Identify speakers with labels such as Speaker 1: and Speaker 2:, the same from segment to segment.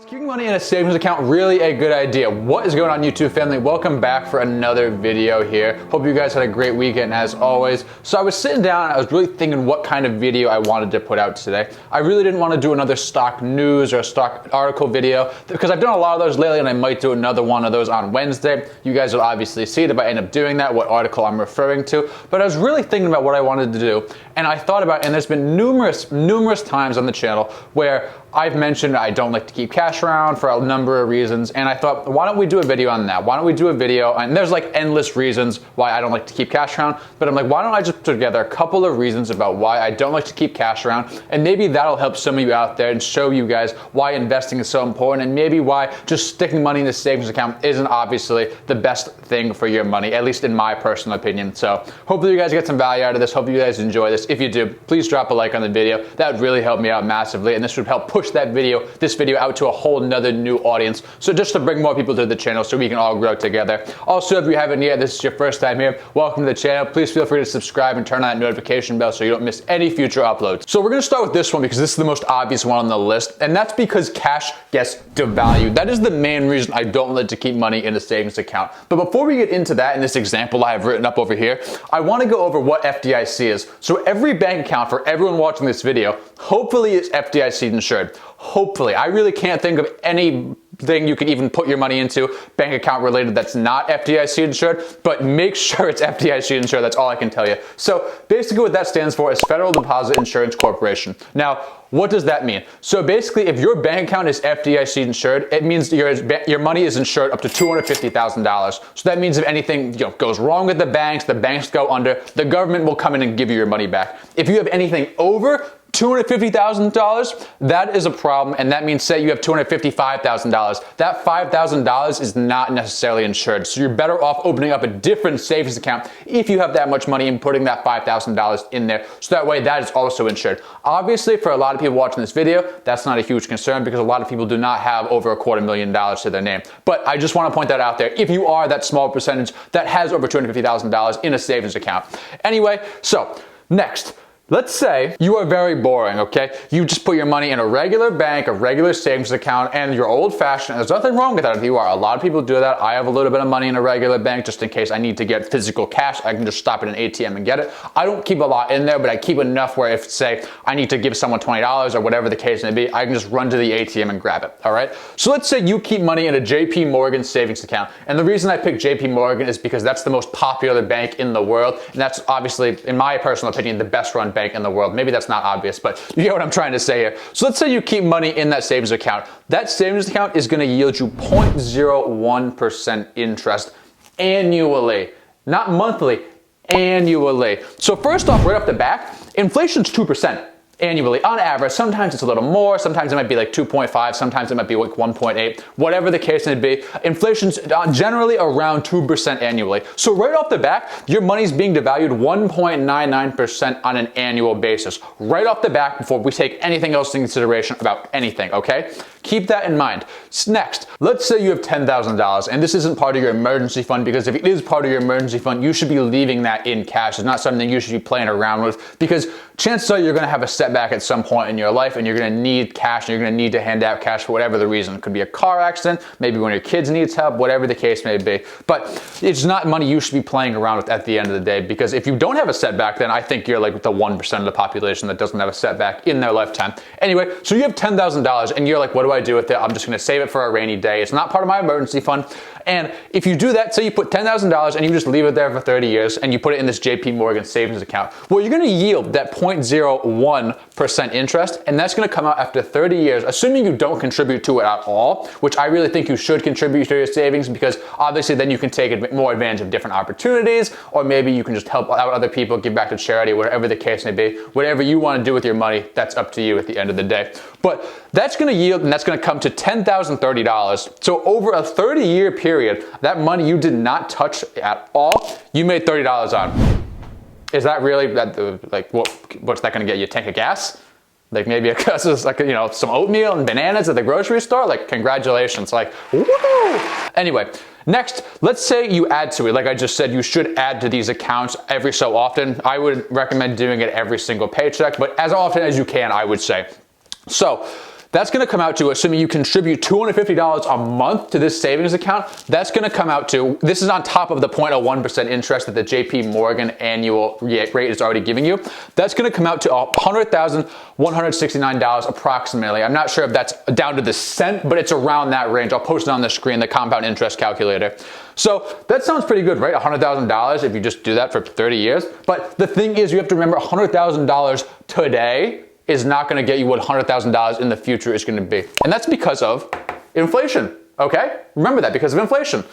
Speaker 1: keeping money in a savings account really a good idea? What is going on, YouTube family? Welcome back for another video here. Hope you guys had a great weekend as always. So I was sitting down and I was really thinking what kind of video I wanted to put out today. I really didn't want to do another stock news or a stock article video because I've done a lot of those lately and I might do another one of those on Wednesday. You guys will obviously see it if I end up doing that, what article I'm referring to. But I was really thinking about what I wanted to do, and I thought about, and there's been numerous times on the channel where I've mentioned I don't like to keep cash around for a number of reasons, and I thought, why don't we do a video on that? Why don't we do a video, and there's like endless reasons why I don't like to keep cash around, but I'm like, why don't I just put together a couple of reasons about why I don't like to keep cash around, and maybe that'll help some of you out there and show you guys why investing is so important, and maybe why just sticking money in a savings account isn't obviously the best thing for your money, at least in my personal opinion. So hopefully you guys get some value out of this. Hopefully you guys enjoy this. If you do, please drop a like on the video. That would really help me out massively, and this would help push this video out to a whole nother new audience. So just to bring more people to the channel so we can all grow together. Also, if you haven't yet, this is your first time here, welcome to the channel. Please feel free to subscribe and turn on that notification bell so you don't miss any future uploads. So we're gonna start with this one because this is the most obvious one on the list, and that's because cash gets devalued. That is the main reason I don't like to keep money in a savings account. But before we get into that, in this example I have written up over here, I wanna go over what FDIC is. So every bank account for everyone watching this video, hopefully it's FDIC insured. Hopefully. I really can't think of anything you can even put your money into bank account related that's not FDIC insured, but make sure it's FDIC insured. That's all I can tell you. So basically what that stands for is Federal Deposit Insurance Corporation. Now, what does that mean? So basically, if your bank account is FDIC insured, it means your money is insured up to $250,000. So that means if anything goes wrong with the banks go under, the government will come in and give you your money back. If you have anything over $250,000, that is a problem, and that means say you have $255,000. That $5,000 is not necessarily insured, so you're better off opening up a different savings account if you have that much money and putting that $5,000 in there, so that way that is also insured. Obviously, for a lot of people watching this video, that's not a huge concern because a lot of people do not have over $250,000 to their name. But I just want to point that out there if you are that small percentage that has over $250,000 in a savings account. Anyway, so next. Let's say you are very boring, okay? You just put your money in a regular bank, a regular savings account, and you're old-fashioned. There's nothing wrong with that if you are. A lot of people do that. I have a little bit of money in a regular bank just in case I need to get physical cash. I can just stop at an ATM and get it. I don't keep a lot in there, but I keep enough where if, say, I need to give someone $20 or whatever the case may be, I can just run to the ATM and grab it, all right? So let's say you keep money in a JP Morgan savings account. And the reason I picked JP Morgan is because that's the most popular bank in the world. And that's obviously, in my personal opinion, the best run bank in the world. Maybe that's not obvious, but you get what I'm trying to say here. So let's say you keep money in that savings account. That savings account is going to yield you 0.01% interest annually, not monthly, annually. So first off, right off the bat, inflation's 2%. Annually, on average. Sometimes it's a little more, sometimes it might be like 2.5, sometimes it might be like 1.8, whatever the case may be. Inflation's generally around 2% annually. So right off the bat, your money's being devalued 1.99% on an annual basis. Right off the bat, before we take anything else into consideration about anything, okay? Keep that in mind. Next, let's say you have $10,000, and this isn't part of your emergency fund, because if it is part of your emergency fund, you should be leaving that in cash. It's not something you should be playing around with, because chances are you're going to have a setback at some point in your life, and you're going to need cash, and you're going to need to hand out cash for whatever the reason. It could be a car accident, maybe one of your kids needs help, whatever the case may be. But it's not money you should be playing around with at the end of the day, because if you don't have a setback, then I think you're like the 1% of the population that doesn't have a setback in their lifetime. Anyway, so you have $10,000, and you're like, what do I do with it? I'm just going to save it for a rainy day. It's not part of my emergency fund. And if you do that, say you put $10,000 and you just leave it there for 30 years and you put it in this JP Morgan savings account, well, you're going to yield that 0.01% interest, and that's going to come out after 30 years, assuming you don't contribute to it at all, which I really think you should contribute to your savings, because obviously then you can take more advantage of different opportunities, or maybe you can just help out other people, give back to charity, whatever the case may be. Whatever you want to do with your money, that's up to you at the end of the day. But that's going to yield, and that's going to come to $10,030. So over a 30-year period, that money you did not touch at all, you made $30 on. Is that really, like, what's that going to get you? A tank of gas? Like maybe like, some oatmeal and bananas at the grocery store? Like, congratulations. Like, woohoo! Anyway, next, let's say you add to it. Like I just said, you should add to these accounts every so often. I would recommend doing it every single paycheck, but as often as you can, I would say. So That's going to come out to, assuming you contribute $250 a month to this savings account, that's going to come out to, this is on top of the 0.01% interest that the JP Morgan annual rate is already giving you. That's going to come out to $100,169 approximately. I'm not sure if that's down to the cent, but it's around that range. I'll post it on the screen, the compound interest calculator. So that sounds pretty good, right? $100,000 if you just do that for 30 years. But the thing is, you have to remember $100,000 today is not going to get you what $100,000 in the future is going to be. And that's because of inflation, okay? Remember that, because of inflation.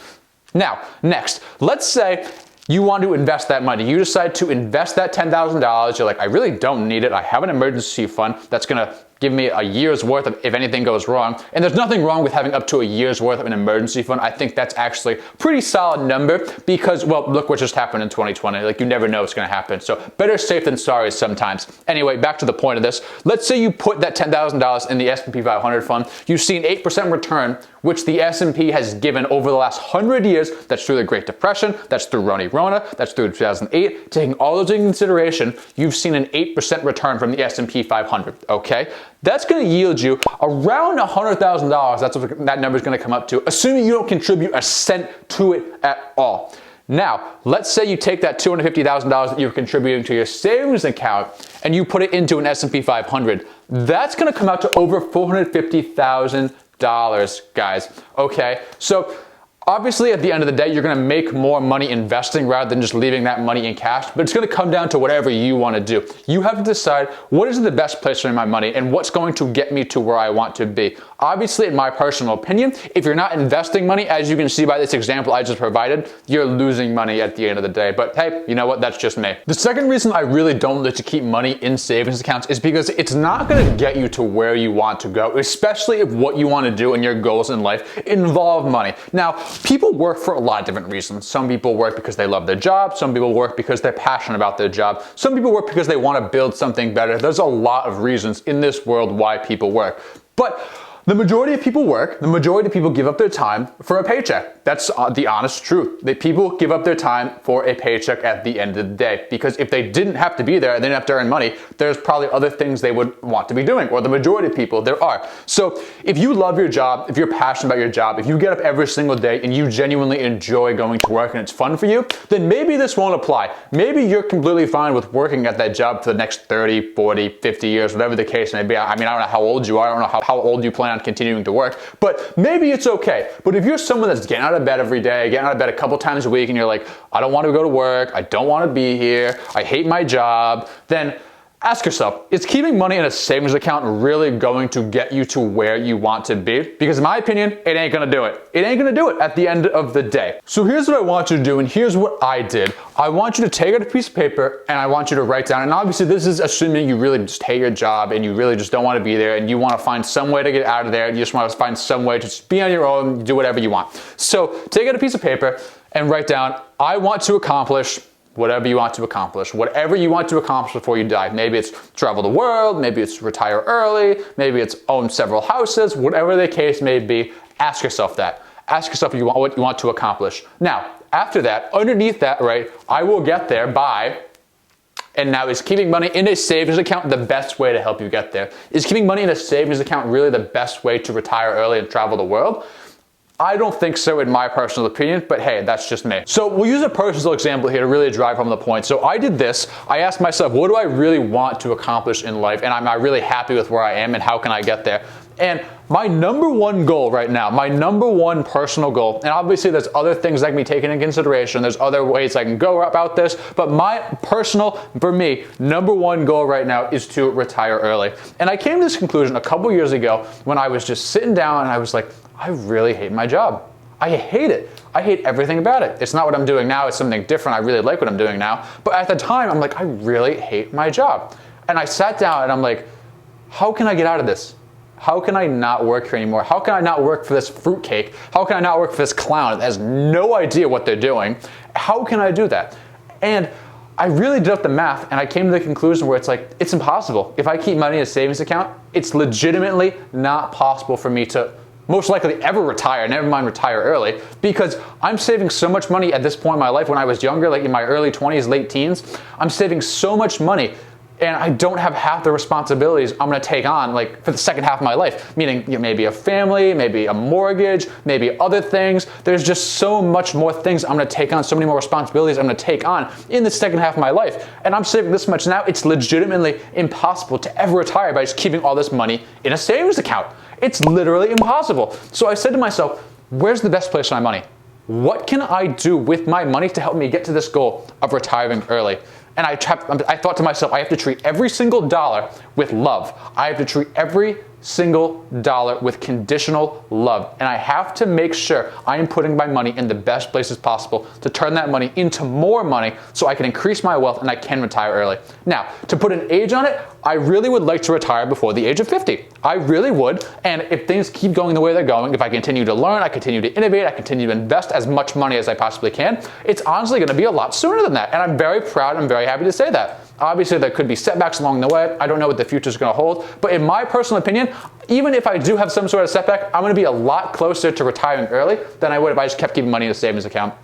Speaker 1: Now, next, let's say you want to invest that money. You decide to invest that $10,000. You're like, I really don't need it. I have an emergency fund that's going to give me a year's worth of if anything goes wrong. And there's nothing wrong with having up to a year's worth of an emergency fund. I think that's actually a pretty solid number because, well, look what just happened in 2020. Like, you never know what's going to happen. So better safe than sorry sometimes. Anyway, back to the point of this. Let's say you put that $10,000 in the S&P 500 fund. You see an 8% return, which the S&P has given over the last 100 years. That's through the Great Depression. That's through Rona. That's through 2008. Taking all those into consideration, you've seen an 8% return from the S&P 500, okay? That's going to yield you around $100,000. That's what that number is going to come up to, assuming you don't contribute a cent to it at all. Now, let's say you take that $250,000 that you're contributing to your savings account and you put it into an S&P 500. That's going to come out to over $450,000, guys. Okay, so obviously, at the end of the day, you're going to make more money investing rather than just leaving that money in cash, but it's going to come down to whatever you want to do. You have to decide what is the best place for my money and what's going to get me to where I want to be. Obviously, in my personal opinion, if you're not investing money, as you can see by this example I just provided, you're losing money at the end of the day. But hey, you know what? That's just me. The second reason I really don't like to keep money in savings accounts is because it's not going to get you to where you want to go, especially if what you want to do and your goals in life involve money. Now, people work for a lot of different reasons. Some people work because they love their job. Some people work because they're passionate about their job. Some people work because they want to build something better. There's a lot of reasons in this world why people work. But the majority of people work, the majority of people give up their time for a paycheck. That's the honest truth. That people give up their time for a paycheck at the end of the day. Because if they didn't have to be there, they didn't have to earn money, there's probably other things they would want to be doing, or the majority of people there are. So if you love your job, if you're passionate about your job, if you get up every single day and you genuinely enjoy going to work and it's fun for you, then maybe this won't apply. Maybe you're completely fine with working at that job for the next 30, 40, 50 years, whatever the case may be. I mean, I don't know how old you are. I don't know how old you plan on continuing to work, but maybe it's okay. But if you're someone that's getting out of bed every day, getting out of bed a couple times a week, and you're like, I don't want to go to work, I don't want to be here, I hate my job, then ask yourself, is keeping money in a savings account really going to get you to where you want to be? Because in my opinion, it ain't gonna do it. It ain't gonna do it at the end of the day. So here's what I want you to do, and here's what I did. I want you to take out a piece of paper and I want you to write down, and obviously this is assuming you really just hate your job and you really just don't want to be there and you want to find some way to get out of there. You just want to find some way to just be on your own, do whatever you want. So take out a piece of paper and write down, I want to accomplish whatever you want to accomplish, whatever you want to accomplish before you die. Maybe it's travel the world, maybe it's retire early, maybe it's own several houses, whatever the case may be, ask yourself that. Ask yourself what you want to accomplish. Now, after that, underneath that, right, I will get there by, and now is keeping money in a savings account the best way to help you get there? Is keeping money in a savings account really the best way to retire early and travel the world? I don't think so in my personal opinion, but hey, that's just me. So we'll use a personal example here to really drive home the point. So I did this. I asked myself, what do I really want to accomplish in life? And am I really happy with where I am and how can I get there? And my number one goal right now, my number one personal goal, and obviously there's other things that can be taken into consideration, there's other ways I can go about this, but my personal, for me, number one goal right now is to retire early. And I came to this conclusion a couple years ago when I was just sitting down and I was like, I really hate my job. I hate it. I hate everything about it. It's not what I'm doing now, it's something different. I really like what I'm doing now. But at the time, I'm like, I really hate my job. And I sat down and I'm like, how can I get out of this? How can I not work here anymore? How can I not work for this fruitcake? How can I not work for this clown that has no idea what they're doing? How can I do that? And I really did up the math and I came to the conclusion where it's like, it's impossible. If I keep money in a savings account, it's legitimately not possible for me to most likely ever retire, never mind retire early, because I'm saving so much money at this point in my life when I was younger, like in my early 20s, late teens. I'm saving so much money and I don't have half the responsibilities I'm gonna take on like for the second half of my life, meaning maybe a family, maybe a mortgage, maybe other things. There's just so much more things I'm gonna take on, so many more responsibilities I'm gonna take on in the second half of my life. And I'm saving this much now, it's legitimately impossible to ever retire by just keeping all this money in a savings account. It's literally impossible. So I said to myself, where's the best place for my money? What can I do with my money to help me get to this goal of retiring early? And I thought to myself, I have to treat every single dollar with love. I have to treat every single dollar with conditional love. And I have to make sure I am putting my money in the best places possible to turn that money into more money so I can increase my wealth and I can retire early. Now, to put an age on it, I really would like to retire before the age of 50. I really would. And if things keep going the way they're going, if I continue to learn, I continue to innovate, I continue to invest as much money as I possibly can, it's honestly going to be a lot sooner than that. And I'm very proud and very happy to say that. Obviously, there could be setbacks along the way. I don't know what the future is going to hold. But in my personal opinion, even if I do have some sort of setback, I'm going to be a lot closer to retiring early than I would if I just kept keeping money in a savings account.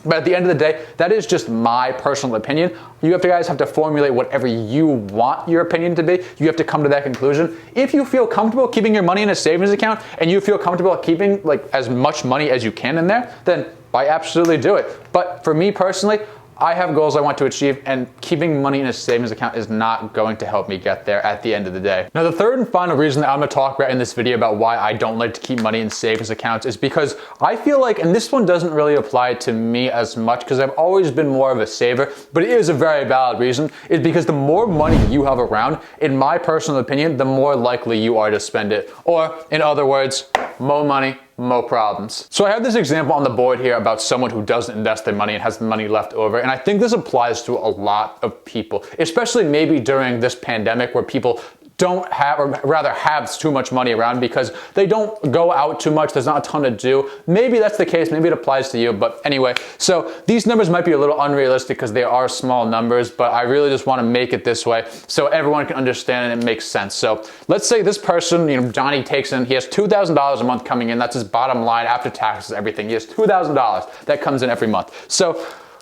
Speaker 1: But at the end of the day, that is just my personal opinion. You guys have to formulate whatever you want your opinion to be. You have to come to that conclusion. If you feel comfortable keeping your money in a savings account and you feel comfortable keeping like as much money as you can in there, then I absolutely do it. But for me personally, I have goals I want to achieve, and keeping money in a savings account is not going to help me get there at the end of the day. Now, the third and final reason that I'm going to talk about in this video about why I don't like to keep money in savings accounts is because I feel like, and this one doesn't really apply to me as much because I've always been more of a saver, but it is a very valid reason, is because the more money you have around, in my personal opinion, the more likely you are to spend it. Or, in other words, more money, more problems. So I have this example on the board here about someone who doesn't invest their money and has the money left over. And I think this applies to a lot of people, especially maybe during this pandemic where people don't have, or rather have too much money around because they don't go out too much, there's not a ton to do. Maybe that's the case, maybe it applies to you, but anyway. So these numbers might be a little unrealistic because they are small numbers, but I really just want to make it this way so everyone can understand and it makes sense. So let's say this person, Johnny takes in, he has $2,000 a month coming in, that's his bottom line after taxes, everything. He has $2,000 that comes in every month. So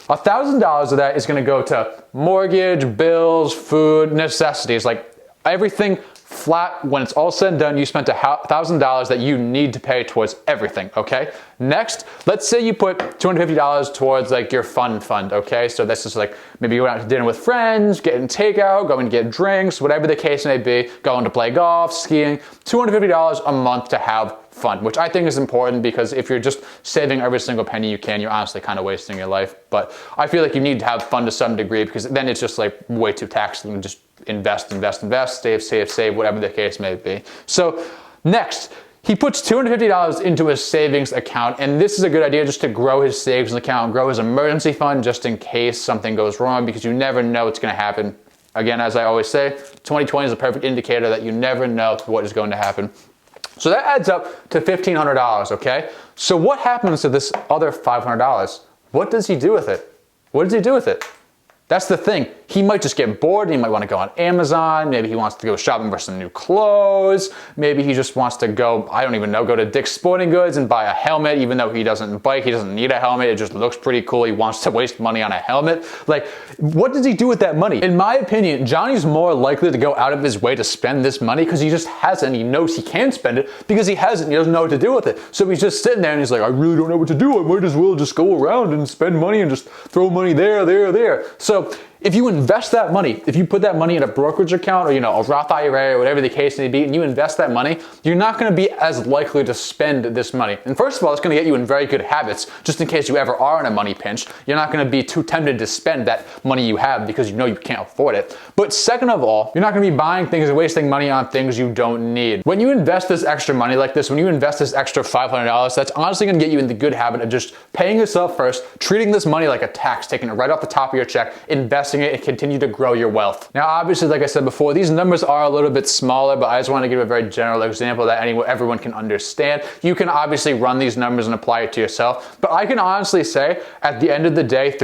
Speaker 1: $1,000 of that is going to go to mortgage, bills, food, necessities, like everything flat. When it's all said and done, you spent $1,000 that you need to pay towards everything, okay? Next, let's say you put $250 towards like your fun fund, okay? So this is like maybe going out to dinner with friends, getting takeout, going to get drinks, whatever the case may be, going to play golf, skiing, $250 a month to have fun, which I think is important because if you're just saving every single penny you can, you're honestly kind of wasting your life. But I feel like you need to have fun to some degree because then it's just like way too taxing and just invest, save, whatever the case may be. So next, he puts $250 into his savings account, and this is a good idea just to grow his savings account, grow his emergency fund just in case something goes wrong because you never know what's going to happen. Again, as I always say, 2020 is a perfect indicator that you never know what is going to happen. So that adds up to $1,500, okay? So what happens to this other $500? What does he do with it? What does he do with it? That's the thing. He might just get bored. He might want to go on Amazon. Maybe he wants to go shopping for some new clothes. Maybe he just wants to go, I don't even know, go to Dick's Sporting Goods and buy a helmet, even though he doesn't bike. He doesn't need a helmet. It just looks pretty cool. He wants to waste money on a helmet. Like, what does he do with that money? In my opinion, Johnny's more likely to go out of his way to spend this money because he just hasn't. He knows he can spend it because he hasn't. He doesn't know what to do with it. So he's just sitting there and he's like, I really don't know what to do. I might as well just go around and spend money and just throw money there. So if you invest that money, if you put that money in a brokerage account or, a Roth IRA or whatever the case may be, and you invest that money, you're not going to be as likely to spend this money. And first of all, it's going to get you in very good habits, just in case you ever are in a money pinch. You're not going to be too tempted to spend that money you have because you know you can't afford it. But second of all, you're not going to be buying things and wasting money on things you don't need. When you invest this extra money like this, when you invest this extra $500, that's honestly going to get you in the good habit of just paying yourself first, treating this money like a tax, taking it right off the top of your check, investing it, and continue to grow your wealth. Now, obviously, like I said before, these numbers are a little bit smaller, but I just want to give a very general example that everyone can understand. You can obviously run these numbers and apply it to yourself, but I can honestly say at the end of the day,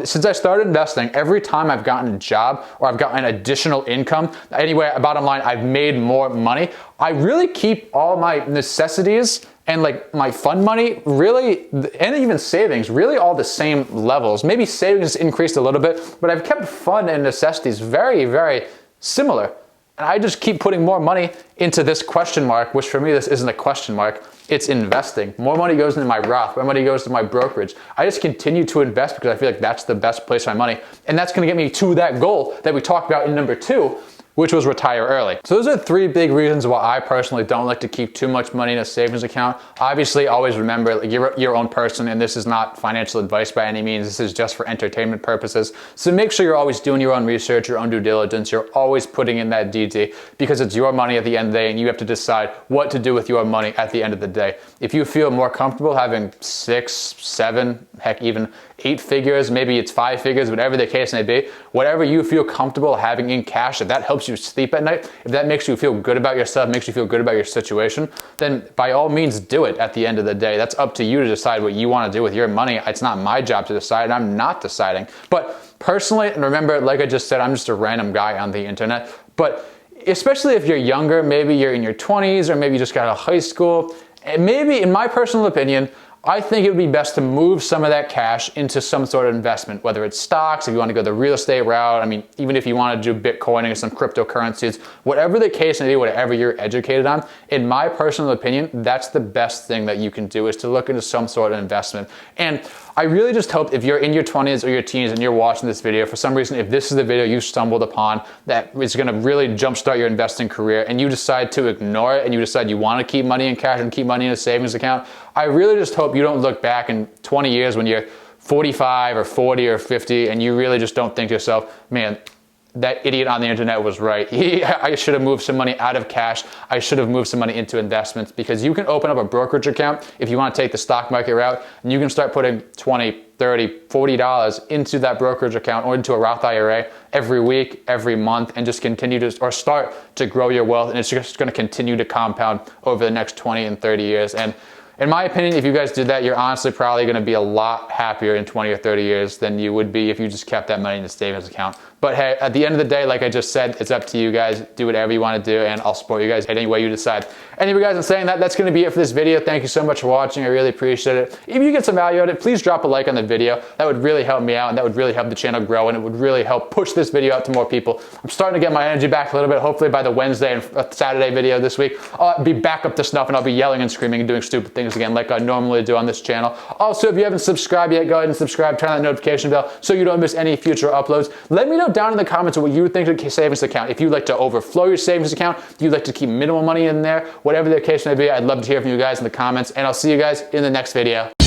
Speaker 1: since I started investing, every time I've gotten a job or I've gotten additional income, anyway, bottom line, I've made more money. I really keep all my necessities and like my fund money really, and even savings, really all the same levels. Maybe savings increased a little bit, but I've kept fund and necessities very, very similar. And I just keep putting more money into this question mark, which for me, this isn't a question mark. It's investing. More money goes into my Roth. More money goes to my brokerage. I just continue to invest because I feel like that's the best place for my money. And that's going to get me to that goal that we talked about in number 2, which was retire early. So those are 3 big reasons why I personally don't like to keep too much money in a savings account. Obviously, always remember, like, you're your own person, and this is not financial advice by any means. This is just for entertainment purposes. So make sure you're always doing your own research, your own due diligence. You're always putting in that DD because it's your money at the end of the day, and you have to decide what to do with your money at the end of the day. If you feel more comfortable having 6, 7, heck, even 8 figures, maybe it's 5 figures, whatever the case may be, whatever you feel comfortable having in cash, if that helps you sleep at night, if that makes you feel good about yourself, makes you feel good about your situation, then by all means do it at the end of the day. That's up to you to decide what you want to do with your money. It's not my job to decide, and I'm not deciding. But personally, and remember, like I just said, I'm just a random guy on the internet, but especially if you're younger, maybe you're in your 20s, or maybe you just got out of high school, and maybe, in my personal opinion, I think it would be best to move some of that cash into some sort of investment, whether it's stocks, if you want to go the real estate route. I mean, even if you want to do Bitcoin or some cryptocurrencies, whatever the case may be, whatever you're educated on, in my personal opinion, that's the best thing that you can do, is to look into some sort of investment. And I really just hope if you're in your 20s or your teens and you're watching this video, for some reason, if this is the video you stumbled upon that is going to really jumpstart your investing career, and you decide to ignore it and you decide you want to keep money in cash and keep money in a savings account, I really just hope you don't look back in 20 years when you're 45 or 40 or 50 and you really just don't think to yourself, man, that idiot on the internet was right. I should have moved some money out of cash. I should have moved some money into investments, because you can open up a brokerage account if you want to take the stock market route, and you can start putting $20, $30, $40 into that brokerage account or into a Roth IRA every week, every month, and just continue to, or start to grow your wealth, and it's just going to continue to compound over the next 20 and 30 years. And in my opinion, if you guys did that, you're honestly probably going to be a lot happier in 20 or 30 years than you would be if you just kept that money in a savings account. But hey, at the end of the day, like I just said, it's up to you guys. Do whatever you want to do, and I'll support you guys any way you decide. Anyway, guys, in saying that, that's going to be it for this video. Thank you so much for watching. I really appreciate it. If you get some value out of it, please drop a like on the video. That would really help me out, and that would really help the channel grow, and it would really help push this video out to more people. I'm starting to get my energy back a little bit. Hopefully by the Wednesday and Saturday video this week, I'll be back up to snuff, and I'll be yelling and screaming and doing stupid things again like I normally do on this channel. Also, if you haven't subscribed yet, go ahead and subscribe, turn on that notification bell so you don't miss any future uploads. Let me know down in the comments what you would think of a savings account. If you'd like to overflow your savings account, if you'd like to keep minimal money in there, whatever the case may be, I'd love to hear from you guys in the comments, and I'll see you guys in the next video.